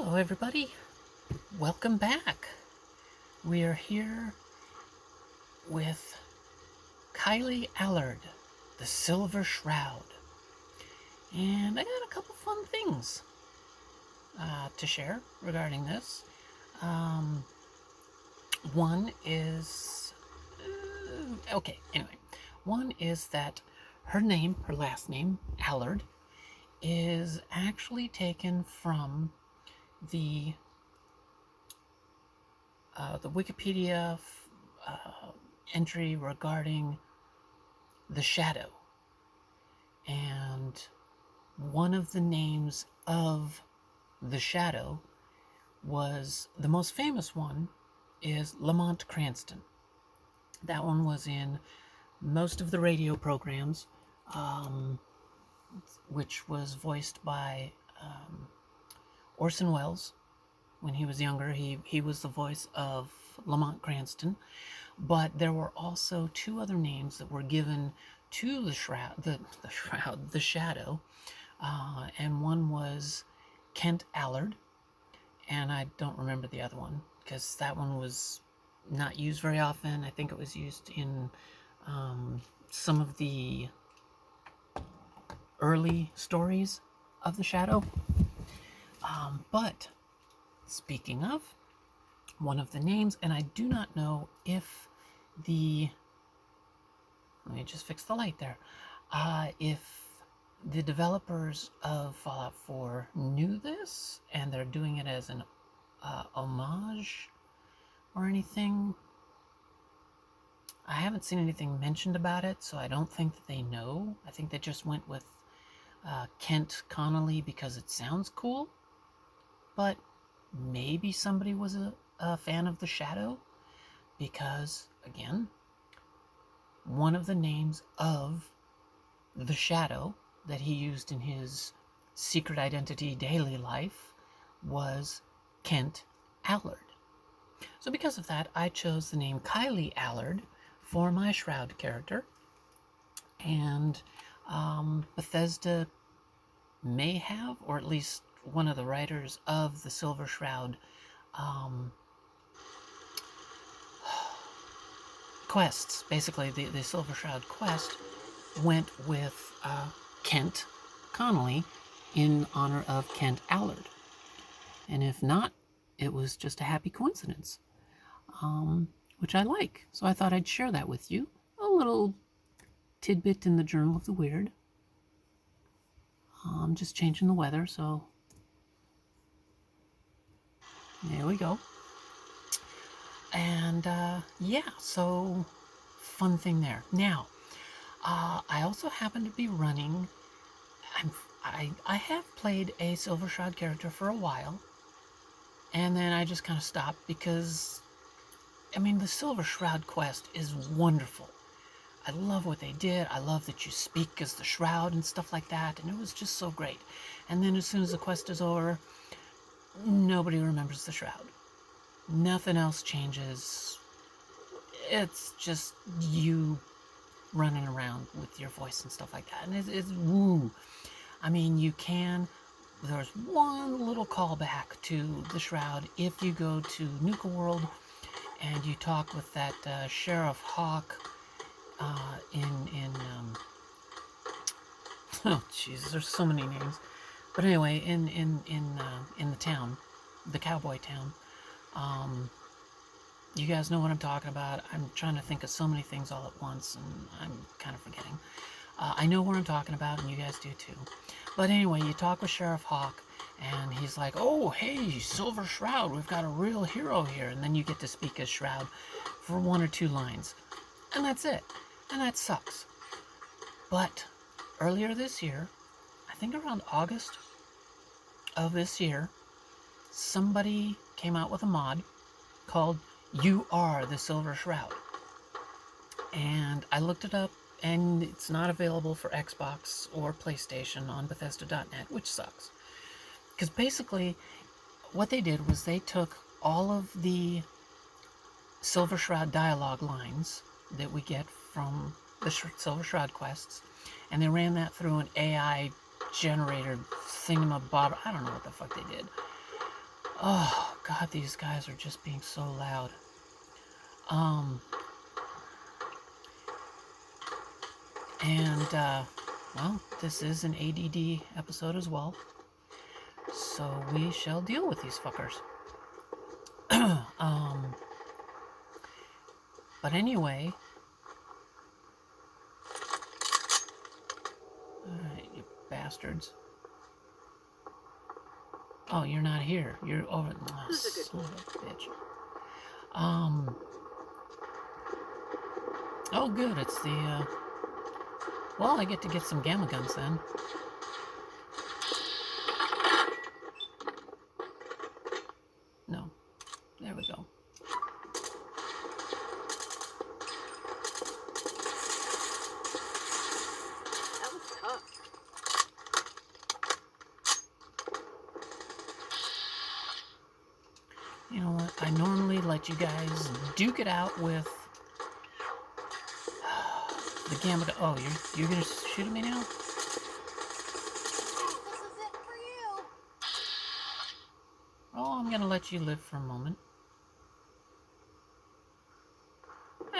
Hello, everybody. Welcome back. We are here with Kylie Allard, the Silver Shroud. And I got a couple fun things to share regarding this. One is... One is that her last name, Allard, is actually taken from the Wikipedia entry regarding the shadow, and one of the names of the shadow was, the most famous one is Lamont Cranston. That one was in most of the radio programs, which was voiced by Orson Welles. When he was younger, he was the voice of Lamont Cranston. But there were also two other names that were given to the shadow, and one was Kent Allard, and I don't remember the other one because that one was not used very often. I think it was used in some of the early stories of the shadow. But speaking of, one of the names, and I do not know if let me just fix the light there, if the developers of Fallout 4 knew this and they're doing it as an homage or anything. I haven't seen anything mentioned about it, so I don't think that they know. I think they just went with Kent Connolly because it sounds cool. But maybe somebody was a fan of the shadow, because, again, one of the names of the shadow that he used in his secret identity daily life was Kent Allard. So because of that, I chose the name Kylie Allard for my Shroud character, and Bethesda may have, or at least one of the writers of the Silver Shroud quests, basically the Silver Shroud quest, went with Kent Connolly in honor of Kent Allard. And if not, it was just a happy coincidence, which I like. So I thought I'd share that with you. A little tidbit in the Journal of the Weird. I'm just changing the weather, so there we go. And yeah, so fun thing there. Now, I also happen to be running. I have played a Silver Shroud character for a while, and then I just kind of stopped because, I mean, the Silver Shroud quest is wonderful. I love what they did. I love that you speak as the Shroud and stuff like that, and it was just so great. And then as soon as the quest is over, nobody remembers the Shroud. Nothing else changes. It's just you running around with your voice and stuff like that. And it's woo. I mean, there's one little callback to the Shroud if you go to Nuka World and you talk with that Sheriff Hawk oh Jesus, there's so many names. But anyway, in the town, the cowboy town. You guys know what I'm talking about. I'm trying to think of so many things all at once, and I'm kind of forgetting. I know what I'm talking about, and you guys do too. But anyway, you talk with Sheriff Hawk, and he's like, "Oh, hey, Silver Shroud, we've got a real hero here." And then you get to speak as Shroud for 1 or 2 lines. And that's it. And that sucks. But earlier this year, I think around August of this year, somebody came out with a mod called You Are the Silver Shroud. And I looked it up, and it's not available for Xbox or PlayStation on Bethesda.net, which sucks. Because basically, what they did was they took all of the Silver Shroud dialogue lines that we get from the Silver Shroud quests, and they ran that through an AI generator thingamabob. I don't know what the fuck they did. Oh, God, these guys are just being so loud. Well, this is an ADD episode as well, so we shall deal with these fuckers. But anyway, alright, you bastards. Oh, you're not here. You're over. Oh, son of a bitch. Oh, good. It's the. Well, I get to get some gamma guns then. No. There we go. That was tough. You know what? I normally let you guys duke it out with the gamma. Oh, you're gonna shoot at me now? This is it for you. Oh, I'm gonna let you live for a moment.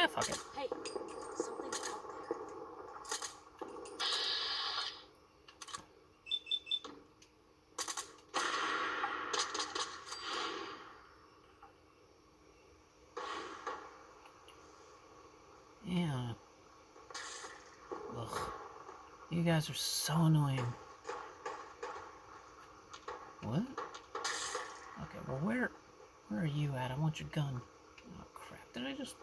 Fuck it. Hey, something's out there. Yeah. Ugh. You guys are so annoying. What? Okay, well, where are you at? I want your gun. Oh, crap. Did I just...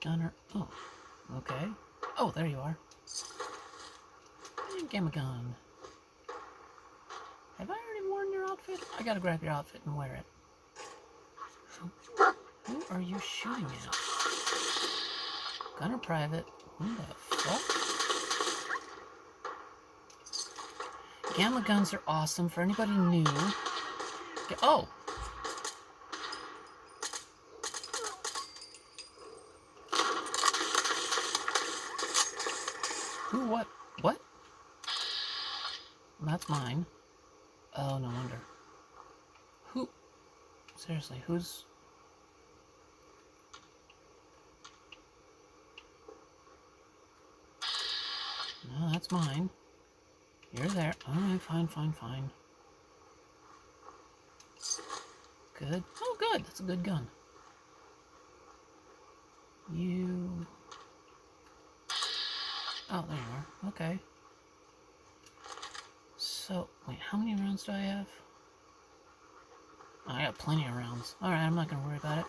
Gunner. Oh, okay. Oh, there you are. And gamma gun. Have I already worn your outfit? I gotta grab your outfit and wear it. Who are you shooting at? Gunner Private. Who the fuck? Gamma guns are awesome for anybody new. Oh! Who, what? What? That's mine. Oh, no wonder. Who? Seriously, who's... No, that's mine. You're there. Alright, fine. Good. Oh, good. That's a good gun. You... Oh, there you are. Okay. So, wait, how many rounds do I have? Oh, I got plenty of rounds. Alright, I'm not gonna worry about it.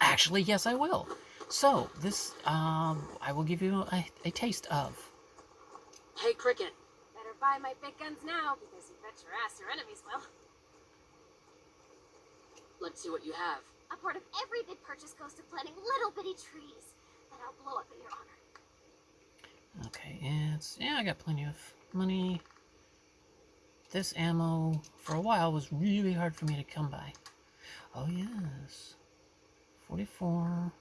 Actually, yes, I will. So, this, I will give you a taste of. Hey, Cricket. Better buy my big guns now, because you bet your ass your enemies will. Let's see what you have. A part of every big purchase goes to planting little bitty trees that I'll blow up in your honor. Okay, yeah, I got plenty of money. This ammo, for a while, was really hard for me to come by. Oh, yes. 44,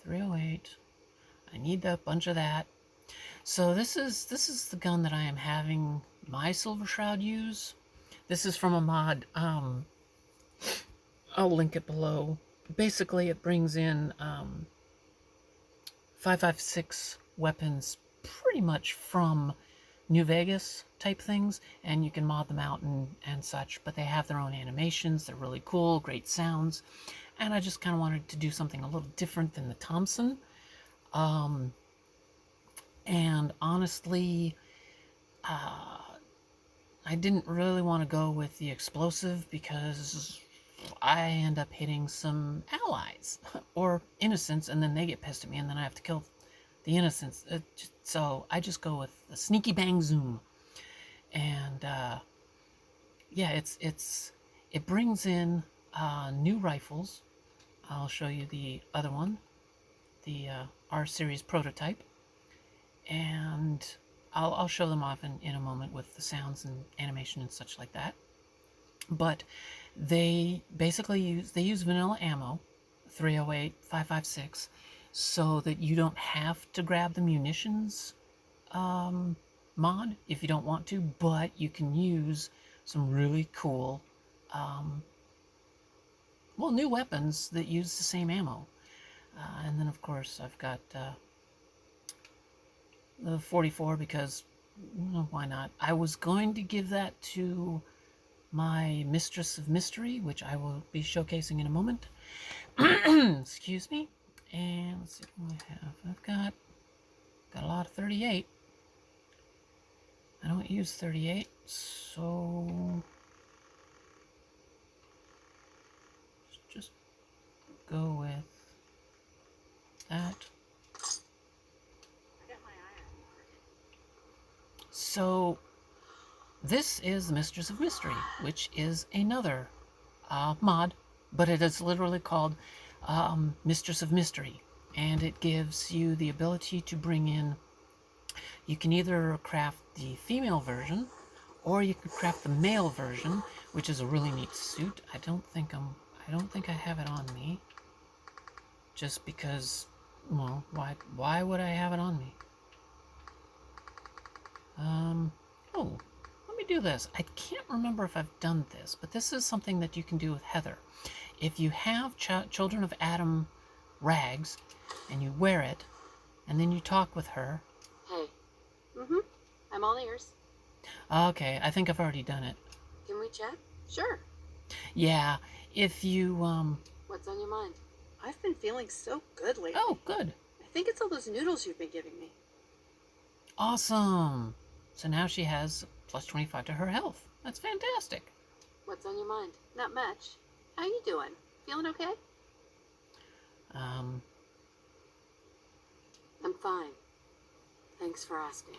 308. I need a bunch of that. So this is the gun that I am having my Silver Shroud use. This is from a mod. I'll link it below. Basically, it brings in 5.56 weapons pretty much from New Vegas type things, and you can mod them out and such, but they have their own animations. They're really cool, great sounds, and I just kind of wanted to do something a little different than the Thompson. And honestly, I didn't really want to go with the explosive because I end up hitting some allies or innocents, and then they get pissed at me, and then I have to kill the innocents. So I just go with the sneaky bang zoom, and yeah, it brings in new rifles. I'll show you the other one, the R series prototype, and I'll show them off in a moment with the sounds and animation and such like that. But they basically use vanilla ammo, 308, 5.56, so that you don't have to grab the munitions mod if you don't want to, but you can use some really cool, well, new weapons that use the same ammo. And then, of course, I've got the 44 because, well, why not? I was going to give that to my Mistress of Mystery, which I will be showcasing in a moment. Excuse me. And let's see what I have. I've got a lot of 38. I don't use 38, so just go with that. So this is the Mistress of Mystery, which is another mod, but it is literally called Mistress of Mystery, and it gives you the ability to bring in. You can either craft the female version, or you can craft the male version, which is a really neat suit. I don't think I have it on me. Just because, well, why would I have it on me? Oh, let me do this. I can't remember if I've done this, but this is something that you can do with Heather. If you have Children of Adam rags, and you wear it, and then you talk with her. Hey. Mm-hmm. I'm all ears. Okay, I think I've already done it. Can we chat? Sure. Yeah, if you, What's on your mind? I've been feeling so good lately. Oh, good. I think it's all those noodles you've been giving me. Awesome. So now she has plus 25 to her health. That's fantastic. What's on your mind? Not much. How you doing? Feeling okay? I'm fine. Thanks for asking.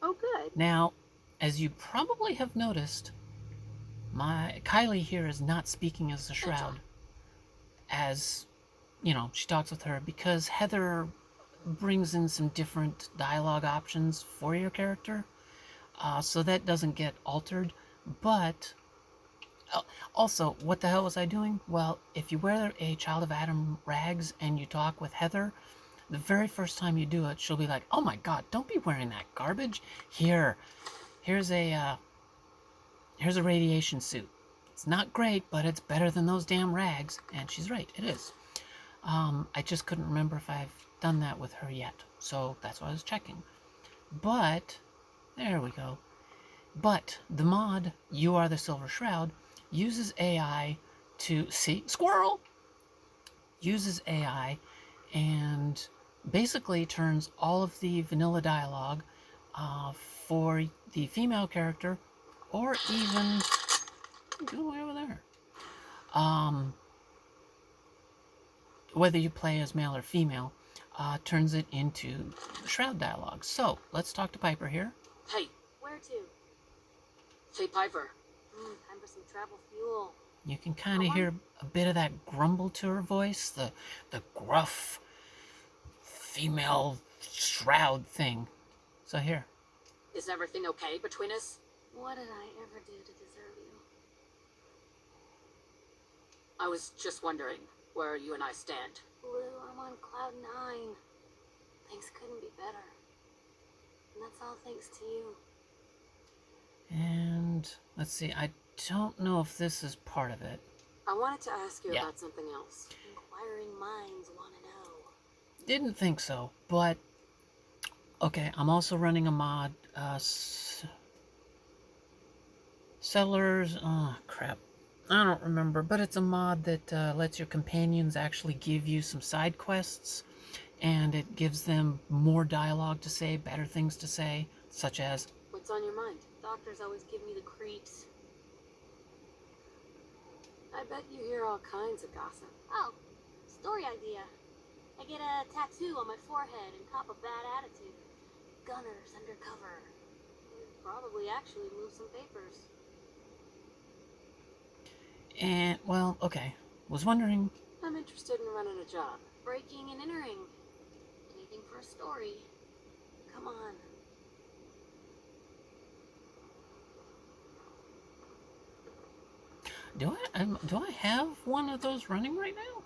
Oh, good. Now, as you probably have noticed, Kylie here is not speaking as the Shroud. As, you know, she talks with her because Heather brings in some different dialogue options for your character. So that doesn't get altered. But also, what the hell was I doing? Well, if you wear a Child of Adam rags and you talk with Heather, the very first time you do it, she'll be like, "Oh my God, don't be wearing that garbage. Here's a radiation suit. It's not great, but it's better than those damn rags." And she's right, it is. I just couldn't remember if I've done that with her yet, so that's why I was checking. But there we go. But the mod, You Are the Silver Shroud, uses AI to see squirrel. Uses AI and basically turns all of the vanilla dialogue for the female character, or even go way over there. Whether you play as male or female, turns it into Shroud dialogue. So let's talk to Piper here. Hey. Where to? Hey, Piper. Time for some travel fuel. You can kind of hear a bit of that grumble to her voice, the gruff female Shroud thing. So here. Is everything okay between us? What did I ever do to deserve you? I was just wondering where you and I stand. Blue, I'm on cloud 9. Things couldn't be better. And that's all thanks to you. And let's see, I don't know if this is part of it. I wanted to ask you about something else. Inquiring minds want to know. Didn't think so, but okay, I'm also running a mod, Settlers, oh crap, I don't remember, but it's a mod that lets your companions actually give you some side quests, and it gives them more dialogue to say, better things to say, such as, "What's on your mind?" Doctors always give me the creeps. I bet you hear all kinds of gossip. Oh, story idea. I get a tattoo on my forehead and cop a bad attitude. Gunners undercover. You'd probably actually move some papers. and, well, okay, was wondering, I'm interested in running a job. Breaking and entering. Anything for a story. Come on. do I have one of those running right now?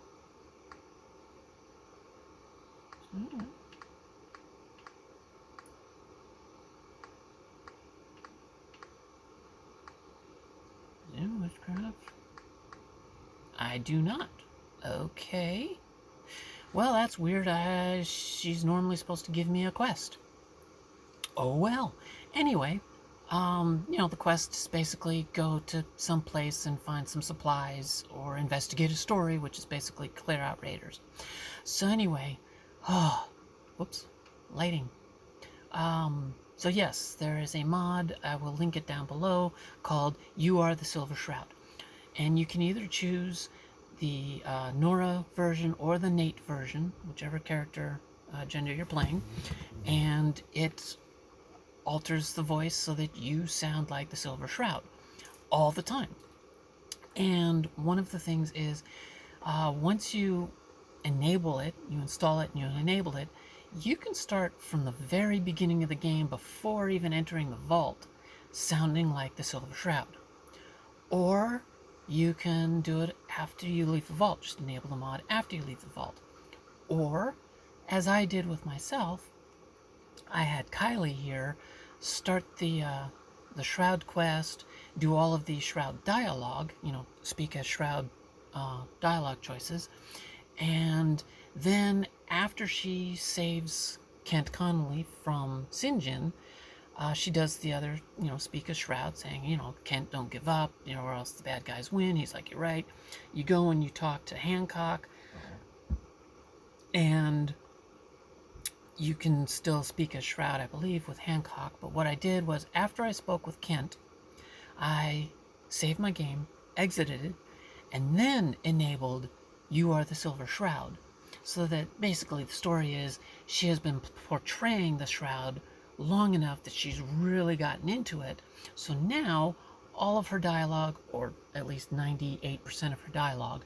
I do not. Okay. Well, that's weird. She's normally supposed to give me a quest. Oh well. Anyway, the quest is basically go to some place and find some supplies or investigate a story, which is basically clear out raiders. So anyway, whoops, lighting. So yes, there is a mod, I will link it down below, called You Are the Silver Shroud. And you can either choose the Nora version or the Nate version, whichever character gender you're playing, and it alters the voice so that you sound like the Silver Shroud all the time. And one of the things is, once you enable it, you install it and you enable it, you can start from the very beginning of the game before even entering the vault sounding like the Silver Shroud. Or you can do it after you leave the vault, just enable the mod after you leave the vault. Or, as I did with myself, I had Kylie here start the Shroud quest, do all of the Shroud dialogue, speak as Shroud dialogue choices, and then after she saves Kent Connolly from Sinjin, she does the other, speak as Shroud, saying, Kent, don't give up, or else the bad guys win. He's like, you're right. You go and you talk to Hancock, and you can still speak as Shroud, I believe, with Hancock. But what I did was, after I spoke with Kent, I saved my game, exited it, and then enabled You Are the Silver Shroud. So that basically the story is she has been portraying the Shroud long enough that she's really gotten into it. So now all of her dialogue, or at least 98% of her dialogue,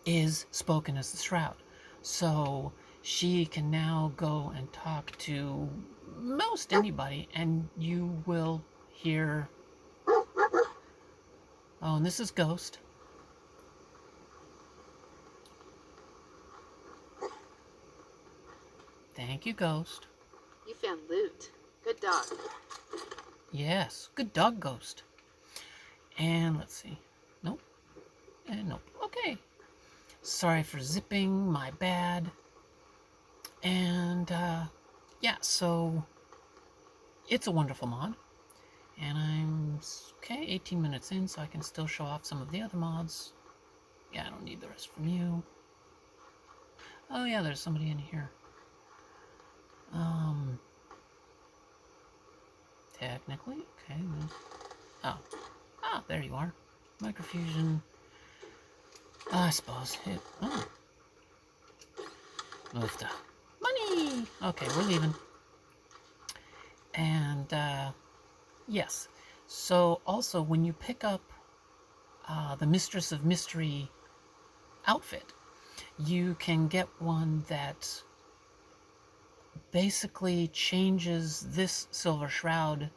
is spoken as the Shroud. So she can now go and talk to most anybody, and you will hear... Oh, and this is Ghost. Thank you, Ghost. You found loot. Good dog. Yes, good dog, Ghost. And let's see. Nope. And nope. Okay. Sorry for zipping, my bad. And, yeah, so it's a wonderful mod. And I'm, 18 minutes in, so I can still show off some of the other mods. Yeah, I don't need the rest from you. Oh, yeah, there's somebody in here. Technically, okay. Oh, there you are. Microfusion. I suppose it. Oh, moved money. Okay, we're leaving. And yes. So also, when you pick up the Mistress of Mystery outfit, you can get one that basically changes this Silver Shroud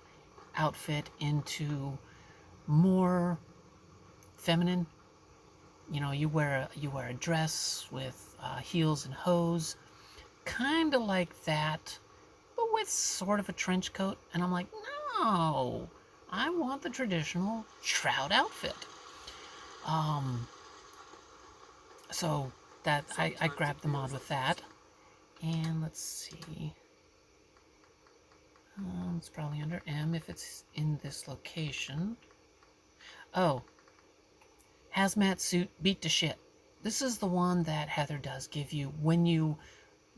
outfit into more feminine. You wear a dress with heels and hose, kind of like that, but with sort of a trench coat. And I'm like, no, I want the traditional Shroud outfit. So that I grabbed the mod with that. And let's see. It's probably under M if it's in this location. Oh. Hazmat suit beat to shit. This is the one that Heather does give you when you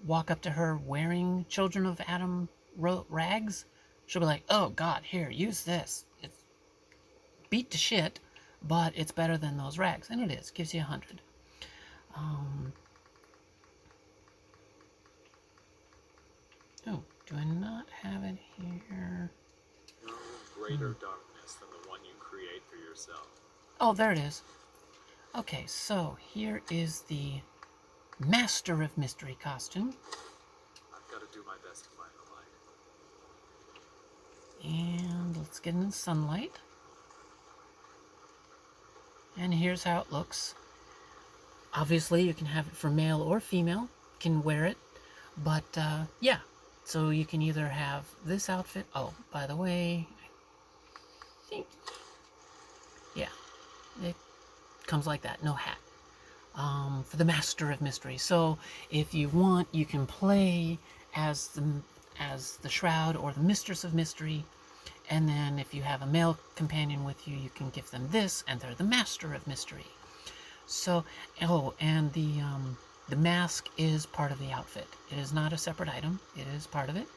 walk up to her wearing Children of Adam rags. She'll be like, oh god, here, use this. It's beat to shit, but it's better than those rags. And it is. Gives you 100. Oh, do I not have it here? No greater darkness than the one you create for yourself. Oh, there it is. Okay, so here is the Master of Mystery costume. I've got to do my best to find the light. And let's get in the sunlight. And here's how it looks. Obviously, you can have it for male or female. You can wear it. But, yeah. So you can either have this outfit. Oh, by the way, I think... Yeah. It comes like that. No hat. for the Master of Mystery. So if you want, you can play as the Shroud or the Mistress of Mystery, and then if you have a male companion with you, you can give them this, and they're the Master of Mystery. So, oh, and the mask is part of the outfit. It is not a separate item. It is part of it.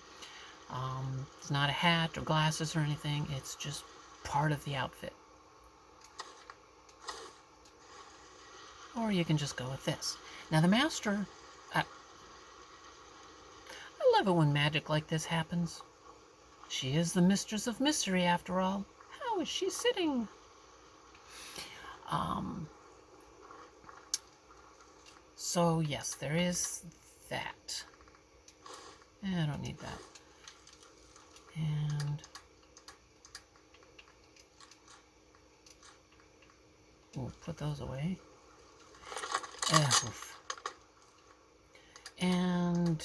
It's not a hat or glasses or anything. It's just part of the outfit. Or you can just go with this. Now the Master, I love it when magic like this happens. She is the Mistress of Mystery after all. How is she sitting? So yes, there is that. I don't need that. And we'll put those away. Oof. And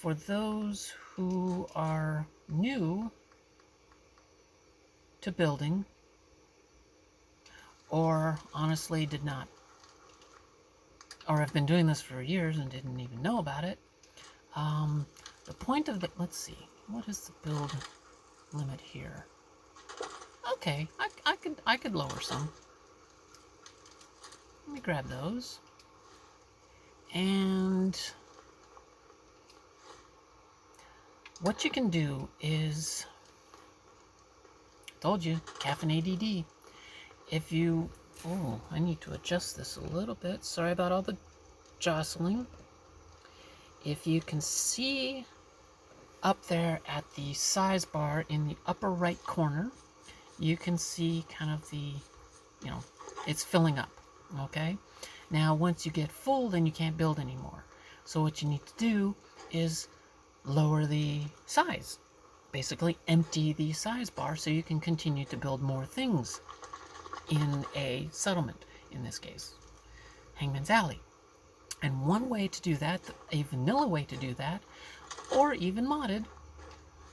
for those who are new to building, or honestly did not, or have been doing this for years and didn't even know about it, the point of the, let's see, what is the build limit here? Okay, I could lower some. Let me grab those. And what you can do is, I told you, Caffein-ADD. If you, oh, I need to adjust this a little bit. Sorry about all the jostling. If you can see up there at the size bar in the upper right corner, you can see kind of the, you know, it's filling up, okay? Now, once you get full, then you can't build anymore. So what you need to do is lower the size. Basically, empty the size bar so you can continue to build more things in a settlement, in this case, Hangman's Alley. And one way to do that, a vanilla way to do that, or even modded,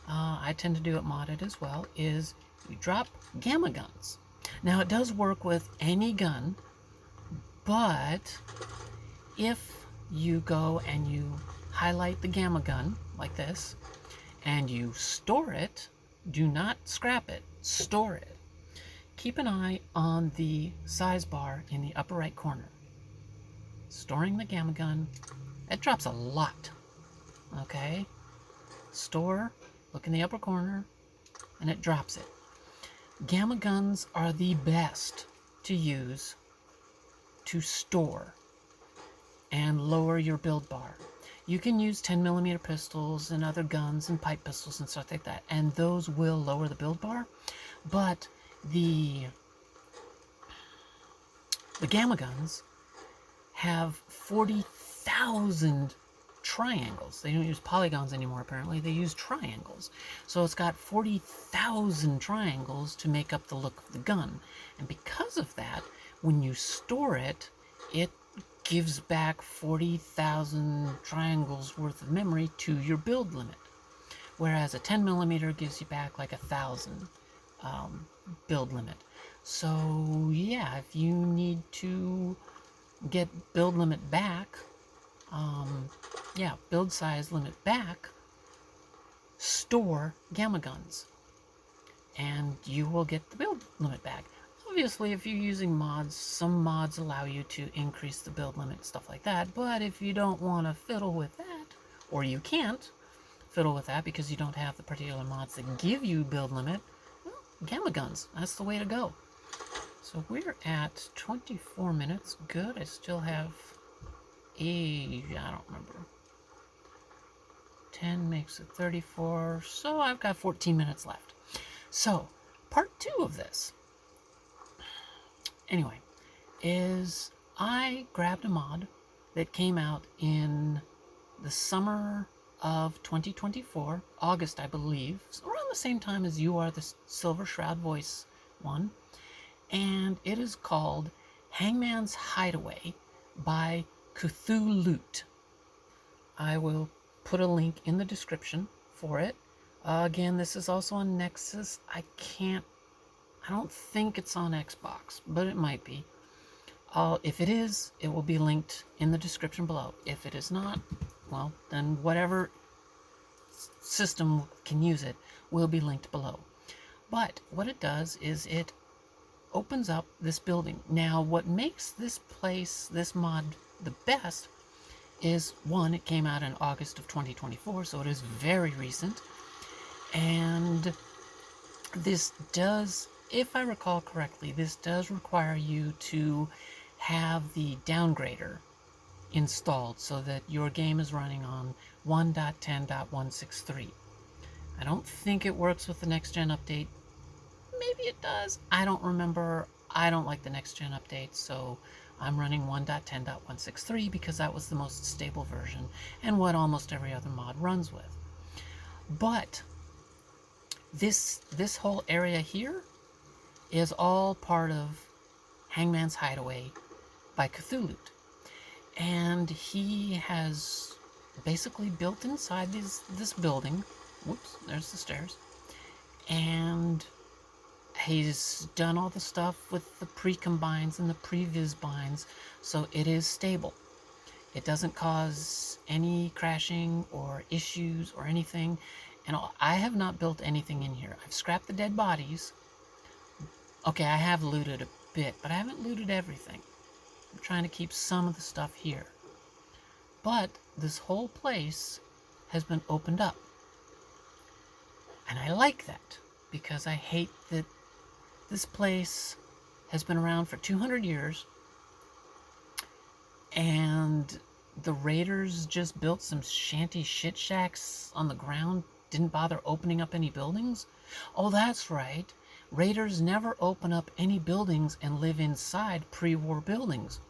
I tend to do it modded as well, is you drop gamma guns. Now, it does work with any gun, but if you go and you highlight the gamma gun like this, and you store it, do not scrap it, store it. Keep an eye on the size bar in the upper right corner. Storing the gamma gun, it drops a lot, okay? Store, look in the upper corner, and it drops it. Gamma guns are the best to use to store and lower your build bar. You can use 10mm pistols and other guns and pipe pistols and stuff like that, and those will lower the build bar, but the gamma guns have 40,000 triangles. They don't use polygons anymore, apparently. They use triangles. So it's got 40,000 triangles to make up the look of the gun. And because of that, when you store it, it gives back 40,000 triangles worth of memory to your build limit. Whereas a 10mm gives you back like 1,000 build limit. So yeah, if you need to get build limit back, build size limit back, store gamma guns, and you will get the build limit back. Obviously, if you're using mods, some mods allow you to increase the build limit, stuff like that, but if you don't want to fiddle with that, or you can't fiddle with that because you don't have the particular mods that give you build limit, well, gamma guns, that's the way to go. So we're at 24 minutes. Good. I still have I don't remember. 10 makes it 34. So I've got 14 minutes left. So part 2 of this, anyway, is I grabbed a mod that came out in the summer of 2024, August, I believe, around the same time as You Are the Silver Shroud Voice one. And it is called Hangman's Hideaway by Cthuloot. I will put a link in the description for it. Again, this is also on Nexus. I don't think it's on Xbox, but it might be. If it is, it will be linked in the description below. If it is not, well, then whatever system can use it will be linked below. But what it does is it opens up this building. Now, what makes this place, this mod, the best is, one, it came out in August of 2024, so it is very recent. And this does, if I recall correctly, this does require you to have the downgrader installed so that your game is running on 1.10.163. I don't think it works with the next gen update. Maybe it does. I don't remember. I don't like the next gen update, so I'm running 1.10.163 because that was the most stable version and what almost every other mod runs with. But this whole area here is all part of Hangman's Hideaway by Cthuloot. And he has basically built inside this building. Whoops, there's the stairs. And he's done all the stuff with the pre-combines and the previs binds, so it is stable. It doesn't cause any crashing or issues or anything. And I have not built anything in here. I've scrapped the dead bodies. Okay, I have looted a bit, but I haven't looted everything. I'm trying to keep some of the stuff here. But this whole place has been opened up. And I like that, because I hate that this place has been around for 200 years, and the raiders just built some shanty shit shacks on the ground, didn't bother opening up any buildings. Oh, that's right. Raiders never open up any buildings and live inside pre-war buildings.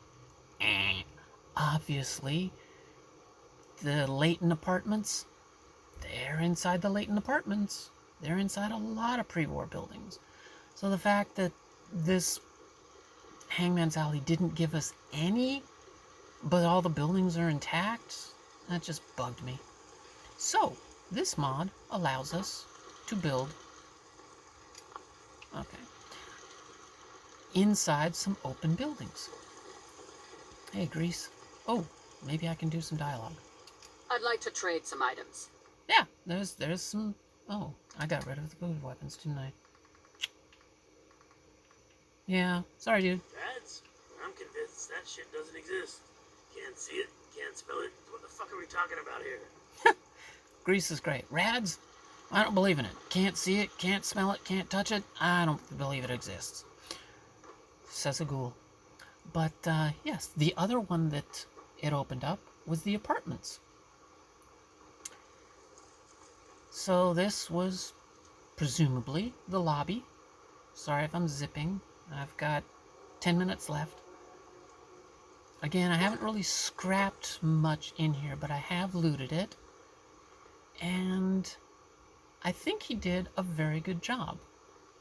Obviously, the Leighton apartments, they're inside the Leighton apartments. They're inside a lot of pre-war buildings. So the fact that this Hangman's Alley didn't give us any, but all the buildings are intact, that just bugged me. So, this mod allows us to build, inside some open buildings. Hey, Grease. Oh, maybe I can do some dialogue. I'd like to trade some items. Yeah, there's some... Oh, I got rid of the food weapons, didn't I? Yeah, sorry, dude. Rads? I'm convinced that shit doesn't exist. Can't see it, can't spell it. What the fuck are we talking about here? Grease is great. Rads? I don't believe in it. Can't see it, can't smell it, can't touch it. I don't believe it exists. Says a ghoul. But, yes, the other one that it opened up was the apartments. So this was presumably the lobby. Sorry if I'm zipping. I've got 10 minutes left. Again, I haven't really scrapped much in here, but I have looted it. And I think he did a very good job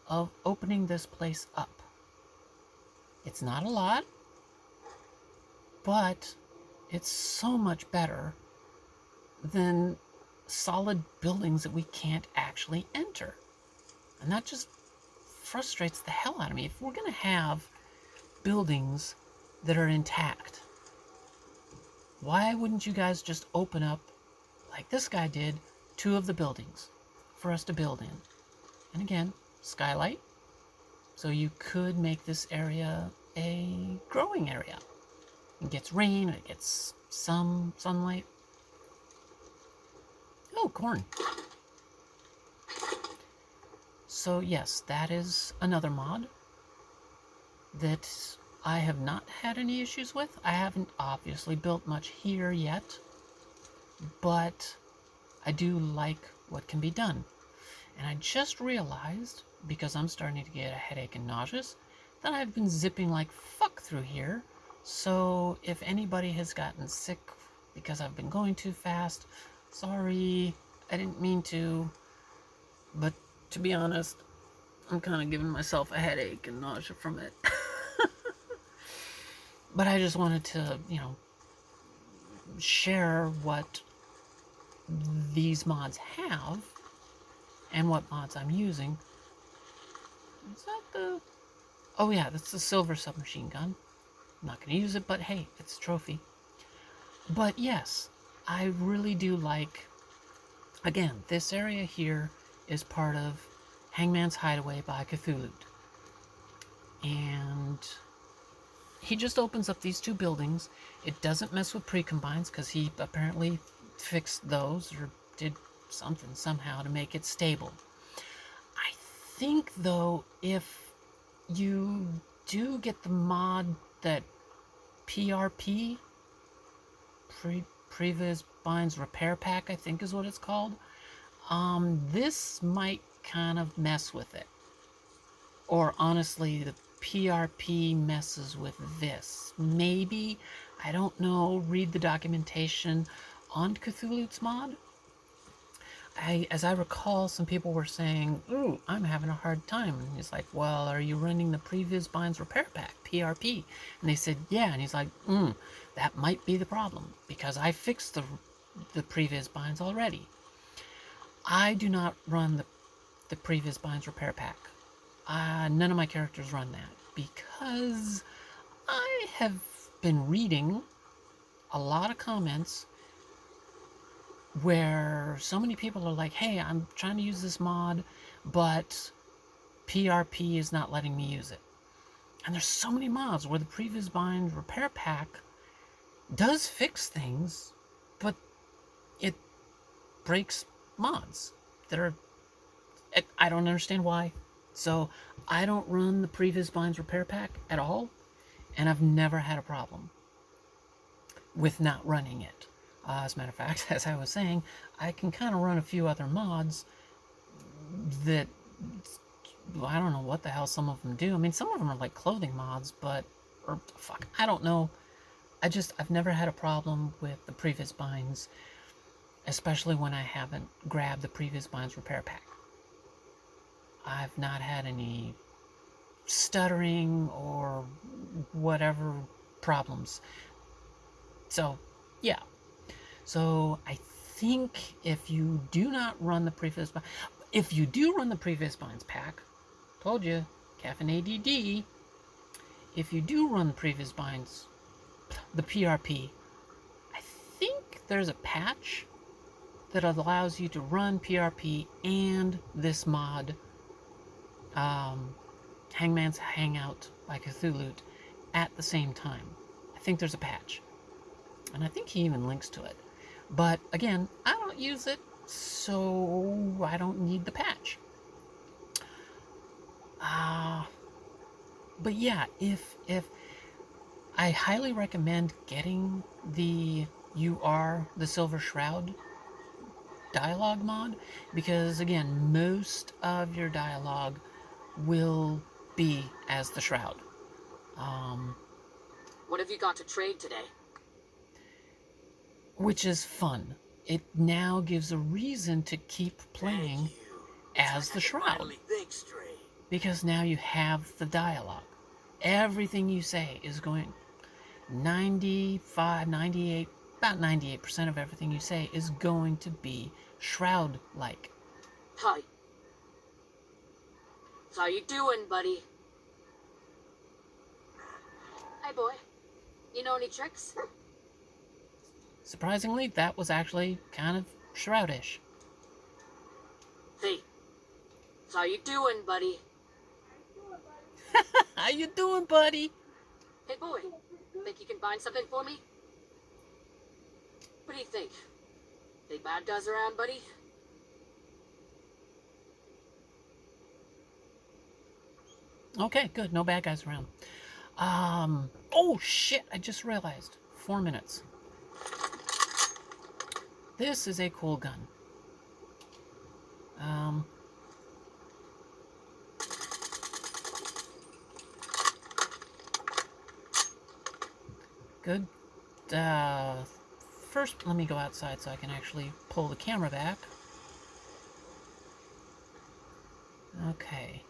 of opening this place up. It's not a lot, but it's so much better than solid buildings that we can't actually enter. And that just frustrates the hell out of me. If we're going to have buildings that are intact, why wouldn't you guys just open up, like this guy did, 2 of the buildings for us to build in? And again, skylight, so you could make this area a growing area. It gets rain, it gets some sunlight. Oh, corn. So yes, that is another mod that I have not had any issues with. I haven't obviously built much here yet, but I do like what can be done. And I just realized, because I'm starting to get a headache and nauseous, that I've been zipping like fuck through here. So if anybody has gotten sick because I've been going too fast, sorry, I didn't mean to. But to be honest, I'm kind of giving myself a headache and nausea from it. But I just wanted to, share what these mods have and what mods I'm using. Is that the... Oh yeah, that's the silver submachine gun. I'm not going to use it, but hey, it's a trophy. But yes, I really do like, again, this area here is part of Hangman's Hideaway by Cthulhu. And he just opens up these two buildings. It doesn't mess with pre-combines because he apparently fixed those or did something somehow to make it stable. I think, though, if you do get the mod that PRP, Previous Binds Repair Pack, I think is what it's called, this might kind of mess with it. Or honestly, the PRP messes with this. Maybe, I don't know, read the documentation on Cthulhu's mod. As I recall, some people were saying, ooh, I'm having a hard time. And he's like, well, are you running the Previous Binds Repair Pack, PRP? And they said, yeah. And he's like, that might be the problem, because I fixed the Previous Binds already. I do not run the Previous Binds Repair Pack. None of my characters run that, because I have been reading a lot of comments where so many people are like, hey, I'm trying to use this mod, but PRP is not letting me use it. And there's so many mods where the Previous Bind Repair Pack does fix things, but it breaks mods that are... I don't understand why. So I don't run the Previous Binds Repair Pack at all, and I've never had a problem with not running it. As a matter of fact, as I was saying, I can kind of run a few other mods that, I don't know what the hell some of them do. I mean, some of them are like clothing mods, but, or fuck, I don't know. I've never had a problem with the Previous Binds, especially when I haven't grabbed the Previous Binds Repair Pack. I've not had any stuttering or whatever problems. So, yeah. So, I think if you do not run the Previous Binds... If you do run the Previous Binds pack, told you, Caffein-ADD, if you do run the Previous Binds, the PRP, I think there's a patch that allows you to run PRP and this mod, Hangman's Hangout by Cthuloot, at the same time. I think there's a patch. And I think he even links to it. But, again, I don't use it, so I don't need the patch. But yeah, if I highly recommend getting the You Are the Silver Shroud dialogue mod, because, again, most of your dialogue will be as the Shroud. What have you got to trade today? Which is fun. It now gives a reason to keep playing as the Shroud. Because now you have the dialogue. Everything you say is going 95, 98, about 98% of everything you say is going to be Shroud-like. Hi. So how you doing, buddy? Hi, boy. You know any tricks? Surprisingly, that was actually kind of Shroudish. Hey. So how you doing, buddy? How you doing, buddy? Hey, boy. Think you can find something for me? What do you think? Any bad guys around, buddy? Okay, good. No bad guys around. Oh shit, I just realized. 4 minutes. This is a cool gun. Good. First, let me go outside so I can actually pull the camera back. Okay.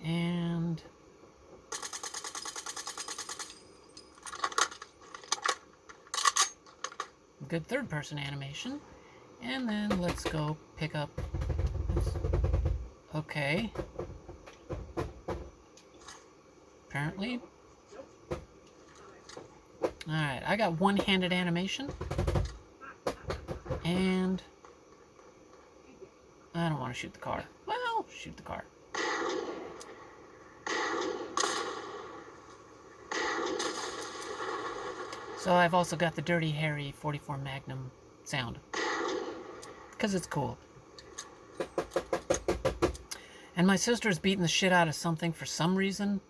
And... good third-person animation. And then let's go pick up... okay. Apparently, Alright, I got one-handed animation. And I don't want to shoot the car. Well, shoot the car. So I've also got the Dirty Harry 44 Magnum sound. Because it's cool. And my sister's beating the shit out of something for some reason.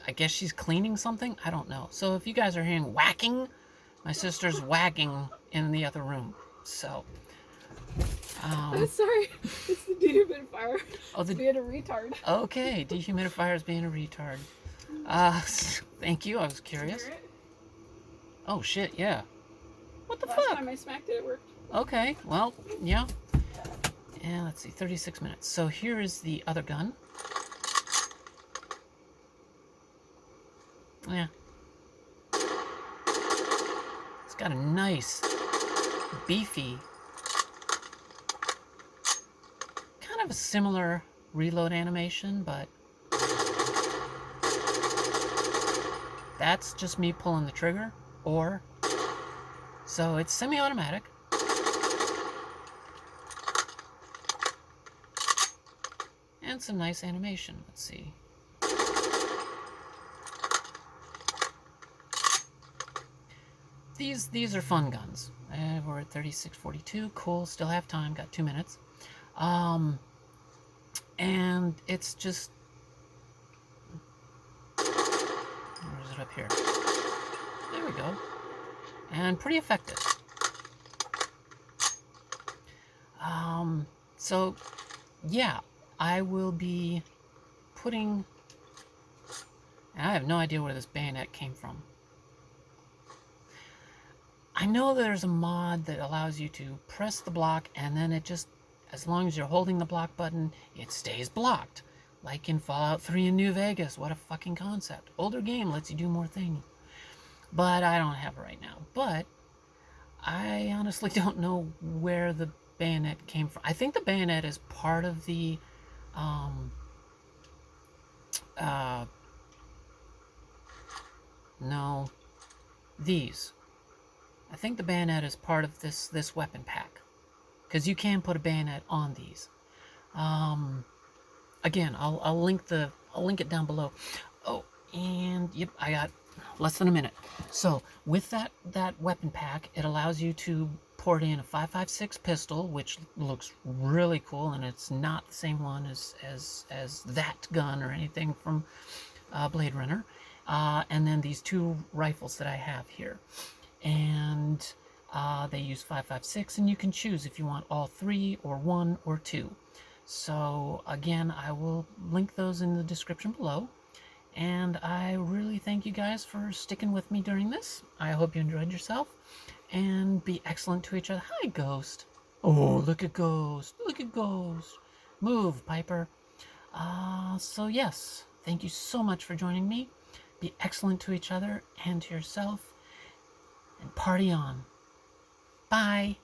I guess she's cleaning something? I don't know. So if you guys are hearing whacking, my sister's whacking in the other room. So... I'm sorry. It's the dehumidifier. Oh, the... being a retard. Okay, dehumidifier's being a retard. Thank you. I was curious. Hear it? Oh shit, yeah. What the Last fuck? time I smacked it, it worked. Okay, well, yeah. And let's see, 36 minutes. So here is the other gun. Yeah. It's got a nice, beefy, kind of a similar reload animation, but that's just me pulling the trigger, or, so it's semi-automatic. And some nice animation, let's see. These are fun guns. We're at 36:42. Cool. Still have time. Got 2 minutes. And it's just. Where is it up here? There we go. And pretty effective. So, yeah, I will be putting. I have no idea where this bayonet came from. I know there's a mod that allows you to press the block and then it just, as long as you're holding the block button, it stays blocked. Like in Fallout 3 in New Vegas. What a fucking concept. Older game lets you do more things. But I don't have it right now. But I honestly don't know where the bayonet came from. I think the bayonet is part of the no, these. I think the bayonet is part of this weapon pack, because you can put a bayonet on these. Again, I'll link it down below. Oh, and yep, I got less than a minute. So with that weapon pack, it allows you to port in a 5.56 pistol, which looks really cool, and it's not the same one as that gun or anything from Blade Runner. And then these two rifles that I have here. And they use 5.56, and you can choose if you want all three or one or two. So again, I will link those in the description below. And I really thank you guys for sticking with me during this. I hope you enjoyed yourself, and be excellent to each other. Hi, Ghost. Oh, look at Ghost. Look at Ghost. Move, Piper. So yes, thank you so much for joining me. Be excellent to each other and to yourself. And party on. Bye.